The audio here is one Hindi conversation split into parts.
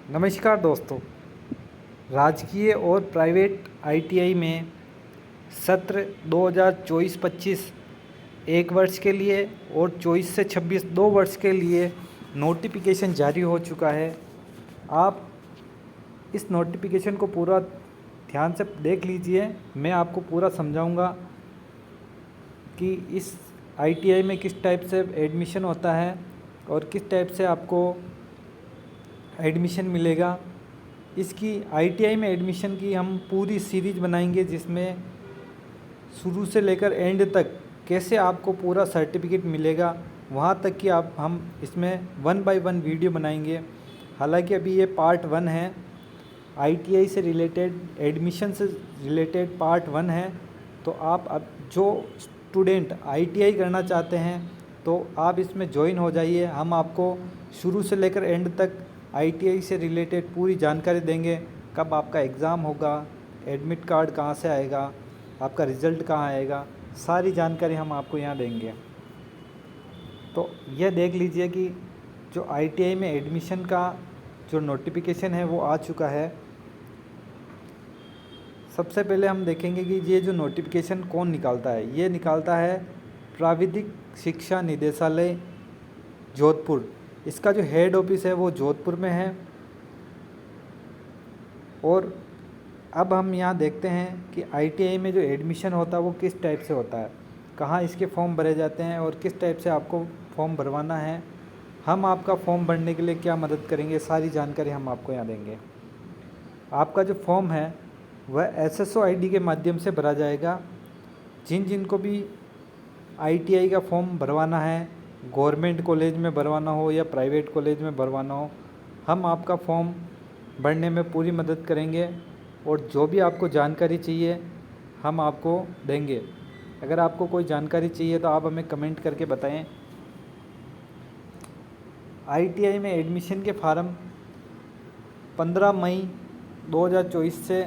नमस्कार दोस्तों। राजकीय और प्राइवेट आईटीआई में सत्र 2024-25 एक वर्ष के लिए और 24 से 26 दो वर्ष के लिए नोटिफिकेशन जारी हो चुका है। आप इस नोटिफिकेशन को पूरा ध्यान से देख लीजिए। मैं आपको पूरा समझाऊंगा कि इस आईटीआई में किस टाइप से एडमिशन होता है और किस टाइप से आपको एडमिशन मिलेगा। इसकी आईटीआई में एडमिशन की हम पूरी सीरीज बनाएंगे, जिसमें शुरू से लेकर एंड तक कैसे आपको पूरा सर्टिफिकेट मिलेगा, वहाँ तक कि हम इसमें 1 बाय 1 वीडियो बनाएंगे। हालांकि अभी ये पार्ट 1 है, आईटीआई से रिलेटेड, एडमिशन से रिलेटेड पार्ट 1 है। तो आप अब जो स्टूडेंट आईटीआई करना चाहते हैं तो आप इसमें ज्वाइन हो जाइए। हम आपको शुरू से लेकर एंड तक आईटीआई से रिलेटेड पूरी जानकारी देंगे। कब आपका एग्ज़ाम होगा, एडमिट कार्ड कहाँ से आएगा, आपका रिज़ल्ट कहाँ आएगा, सारी जानकारी हम आपको यहाँ देंगे। तो यह देख लीजिए कि जो आईटीआई में एडमिशन का जो नोटिफिकेशन है वो आ चुका है। सबसे पहले हम देखेंगे कि ये जो नोटिफिकेशन कौन निकालता है। ये निकालता है प्राविधिक शिक्षा निदेशालय जोधपुर। इसका जो हेड ऑफिस है वो जोधपुर में है। और अब हम यहाँ देखते हैं कि आईटीआई में जो एडमिशन होता है वो किस टाइप से होता है, कहाँ इसके फॉर्म भरे जाते हैं और किस टाइप से आपको फॉर्म भरवाना है। हम आपका फॉर्म भरने के लिए क्या मदद करेंगे, सारी जानकारी हम आपको यहाँ देंगे। आपका जो फॉर्म है वह एसएसओ आईडी के माध्यम से भरा जाएगा। जिनको भी आईटीआई का फॉर्म भरवाना है, गवर्नमेंट कॉलेज में भरवाना हो या प्राइवेट कॉलेज में भरवाना हो, हम आपका फॉर्म भरने में पूरी मदद करेंगे। और जो भी आपको जानकारी चाहिए हम आपको देंगे। अगर आपको कोई जानकारी चाहिए तो आप हमें कमेंट करके बताएं। आईटीआई में एडमिशन के फार्म 15 मई 2024 से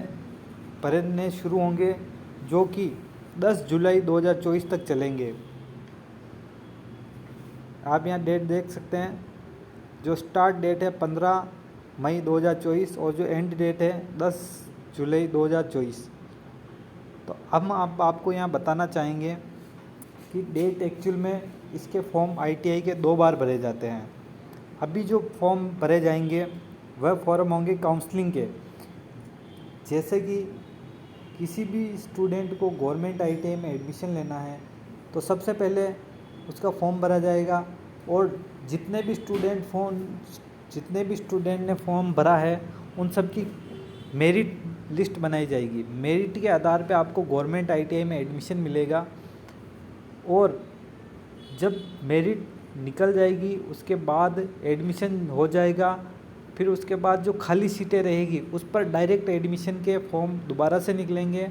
भरने शुरू होंगे, जो कि 10 जुलाई 2024 तक चलेंगे। आप यहाँ डेट देख सकते हैं। जो स्टार्ट डेट है 15 मई 2024 और जो एंड डेट है 10 जुलाई 2024। तो हम आपको यहाँ बताना चाहेंगे कि डेट एक्चुअल में इसके फॉर्म आईटीआई के 2 बार भरे जाते हैं। अभी जो फॉर्म भरे जाएंगे वह फॉर्म होंगे काउंसलिंग के। जैसे कि किसी भी स्टूडेंट को गवर्नमेंट आईटीआई में एडमिशन लेना है तो सबसे पहले उसका फॉर्म भरा जाएगा। और जितने भी स्टूडेंट ने फॉर्म भरा है उन सब की मेरिट लिस्ट बनाई जाएगी। मेरिट के आधार पे आपको गवर्नमेंट आईटीआई में एडमिशन मिलेगा। और जब मेरिट निकल जाएगी उसके बाद एडमिशन हो जाएगा। फिर उसके बाद जो खाली सीटें रहेगी उस पर डायरेक्ट एडमिशन के फॉर्म दोबारा से निकलेंगे।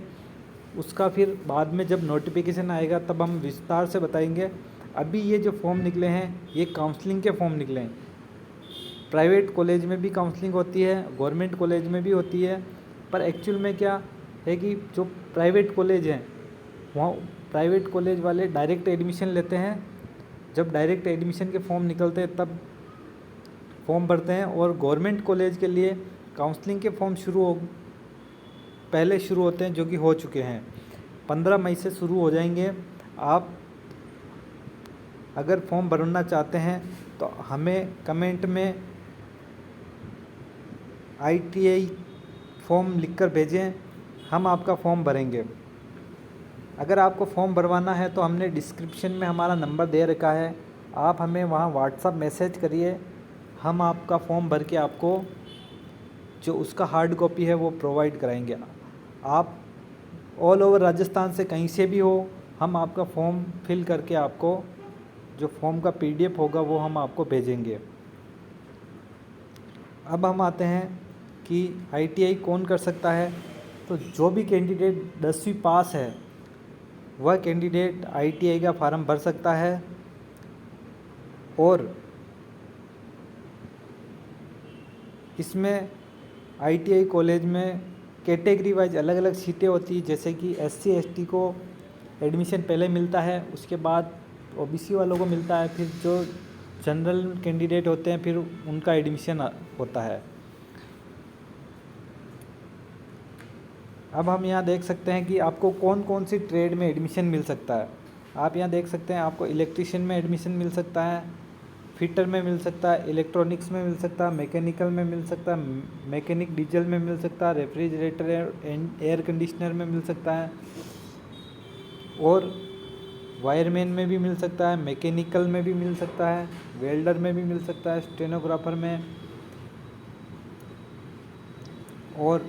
उसका फिर बाद में जब नोटिफिकेशन आएगा तब हम विस्तार से बताएंगे। अभी ये जो फॉर्म निकले हैं ये काउंसलिंग के फॉर्म निकले हैं। प्राइवेट कॉलेज में भी काउंसलिंग होती है, गवर्नमेंट कॉलेज में भी होती है। पर एक्चुअल में क्या है कि जो प्राइवेट कॉलेज हैं वहाँ प्राइवेट कॉलेज वाले डायरेक्ट एडमिशन लेते हैं। जब डायरेक्ट एडमिशन के फॉर्म निकलते हैं तब फॉर्म भरते हैं। और गवर्नमेंट कॉलेज के लिए काउंसलिंग के फॉर्म पहले शुरू होते हैं, जो कि हो चुके हैं। 15 मई से शुरू हो जाएंगे। आप अगर फॉर्म भरना चाहते हैं तो हमें कमेंट में आईटीआई फॉर्म लिखकर भेजें, हम आपका फॉर्म भरेंगे। अगर आपको फॉर्म भरवाना है तो हमने डिस्क्रिप्शन में हमारा नंबर दे रखा है, आप हमें वहाँ व्हाट्सएप मैसेज करिए। हम आपका फॉर्म भर के आपको जो उसका हार्ड कॉपी है वो प्रोवाइड कराएंगे। आप ऑल ओवर राजस्थान से कहीं से भी हो, हम आपका फॉर्म फिल करके आपको जो फॉर्म का पीडीएफ होगा वो हम आपको भेजेंगे। अब हम आते हैं कि आईटीआई कौन कर सकता है। तो जो भी कैंडिडेट 10वीं पास है वह कैंडिडेट आईटीआई का फार्म भर सकता है। और इसमें आईटीआई कॉलेज में कैटेगरी वाइज अलग अलग सीटें होती हैं। जैसे कि एससी एसटी को एडमिशन पहले मिलता है, उसके बाद ओबीसी वालों को मिलता है, फिर जो जनरल कैंडिडेट होते हैं फिर उनका एडमिशन होता है। अब हम यहाँ देख सकते हैं कि आपको कौन कौन सी ट्रेड में एडमिशन मिल सकता है। आप यहाँ देख सकते हैं आपको इलेक्ट्रिशियन में एडमिशन मिल सकता है, फिटर में मिल सकता है, इलेक्ट्रॉनिक्स में मिल सकता है, मैकेनिकल में मिल सकता है, मैकेनिक डीजल में मिल सकता है, रेफ्रिजरेटर एंड एयर कंडीशनर में मिल सकता है, और वायरमैन में भी मिल सकता है, मैकेनिकल में भी मिल सकता है, वेल्डर में भी मिल सकता है, स्टेनोग्राफर में, और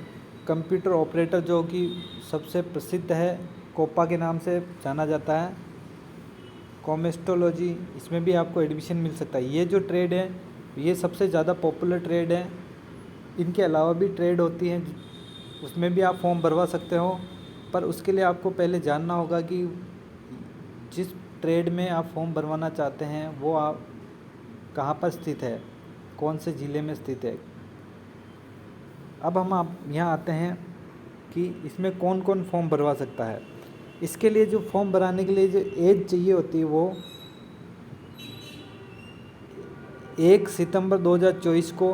कंप्यूटर ऑपरेटर जो कि सबसे प्रसिद्ध है, कोपा के नाम से जाना जाता है, कॉमेस्टोलॉजी, इसमें भी आपको एडमिशन मिल सकता है। ये जो ट्रेड है ये सबसे ज़्यादा पॉपुलर ट्रेड है। इनके अलावा भी ट्रेड होती हैं, उसमें भी आप फॉर्म भरवा सकते हो, पर उसके लिए आपको पहले जानना होगा कि जिस ट्रेड में आप फॉर्म भरवाना चाहते हैं वो आप कहाँ पर स्थित है, कौन से ज़िले में स्थित है। अब हम आप यहाँ आते हैं कि इसमें कौन कौन फॉर्म भरवा सकता है। इसके लिए जो फॉर्म भराने के लिए जो एज चाहिए होती है वो 1 सितंबर 2024 को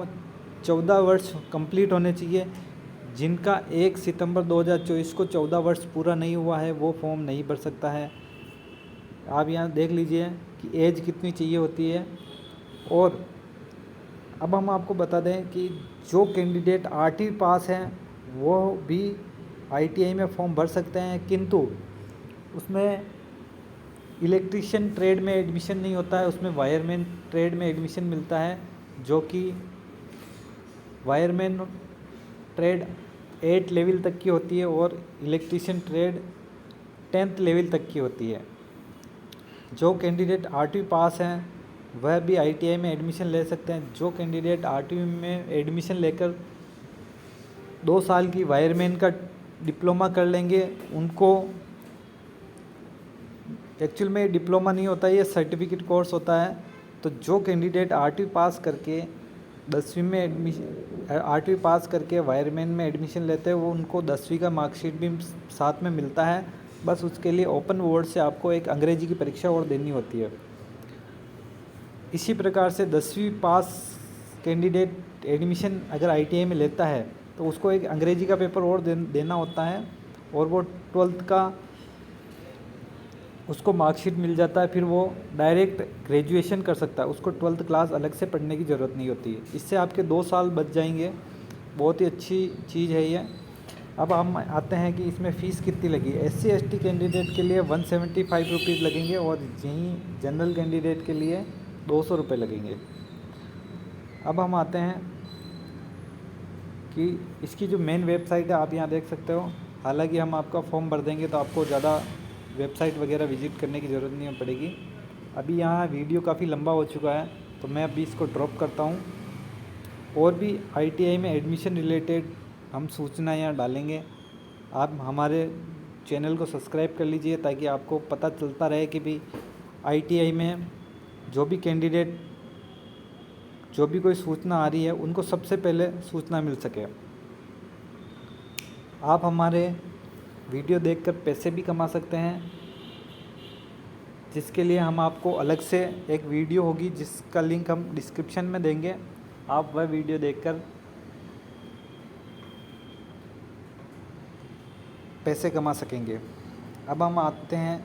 14 वर्ष कंप्लीट होने चाहिए। जिनका 1 सितंबर 2024 को 14 वर्ष पूरा नहीं हुआ है वो फॉर्म नहीं भर सकता है। आप यहाँ देख लीजिए कि एज कितनी चाहिए होती है। और अब हम आपको बता दें कि जो कैंडिडेट 8वीं पास हैं वो भी ITI में फॉर्म भर सकते हैं, किंतु उसमें इलेक्ट्रिशियन ट्रेड में एडमिशन नहीं होता है, उसमें वायरमैन ट्रेड में एडमिशन मिलता है, जो कि वायरमैन ट्रेड 8 लेवल तक की होती है और इलेक्ट्रिशियन ट्रेड 10th लेवल तक की होती है। जो कैंडिडेट 8वीं पास हैं वह भी ITI में एडमिशन ले सकते हैं। जो कैंडिडेट 8वीं में एडमिशन लेकर 2 साल की वायरमैन का डिप्लोमा कर लेंगे, उनको एक्चुअल में डिप्लोमा नहीं होता, ये सर्टिफिकेट कोर्स होता है। तो जो कैंडिडेट 8वीं पास करके 10वीं में एडमिशन 8वीं पास करके वायरमैन में एडमिशन लेते हैं वो उनको 10वीं का मार्कशीट भी साथ में मिलता है। बस उसके लिए ओपन बोर्ड से आपको एक अंग्रेजी की परीक्षा और देनी होती है। इसी प्रकार से 10वीं पास कैंडिडेट एडमिशन अगर ITI में लेता है तो उसको एक अंग्रेजी का पेपर और देना होता है, और वो 12th का उसको मार्कशीट मिल जाता है। फिर वो डायरेक्ट ग्रेजुएशन कर सकता है, उसको 12th क्लास अलग से पढ़ने की ज़रूरत नहीं होती है। इससे आपके 2 साल बच जाएंगे, बहुत ही अच्छी चीज़ है ये। अब हम आते हैं कि इसमें फ़ीस कितनी लगी। SC ST कैंडिडेट के लिए 175 रुपीज़ लगेंगे और यहीं जनरल कैंडिडेट के लिए 200 रुपये लगेंगे। अब हम आते हैं कि इसकी जो मेन वेबसाइट है आप यहाँ देख सकते हो। हालांकि हम आपका फॉर्म भर देंगे तो आपको ज़्यादा वेबसाइट वगैरह विज़िट करने की ज़रूरत नहीं पड़ेगी। अभी यहाँ वीडियो काफ़ी लंबा हो चुका है तो मैं अभी इसको ड्रॉप करता हूँ। और भी ITI में एडमिशन रिलेटेड हम सूचना यहाँ डालेंगे। आप हमारे चैनल को सब्सक्राइब कर लीजिए ताकि आपको पता चलता रहे कि भी ITI में जो भी कैंडिडेट जो भी कोई सूचना आ रही है उनको सबसे पहले सूचना मिल सके। आप हमारे वीडियो देखकर पैसे भी कमा सकते हैं, जिसके लिए हम आपको अलग से एक वीडियो होगी जिसका लिंक हम डिस्क्रिप्शन में देंगे। आप वह वीडियो देखकर पैसे कमा सकेंगे। अब हम आते हैं,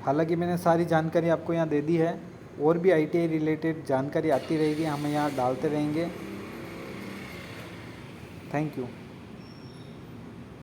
हालांकि मैंने सारी जानकारी आपको यहाँ दे दी है, और भी ITI रिलेटेड जानकारी आती रहेगी, हम यहाँ डालते रहेंगे। Thank you.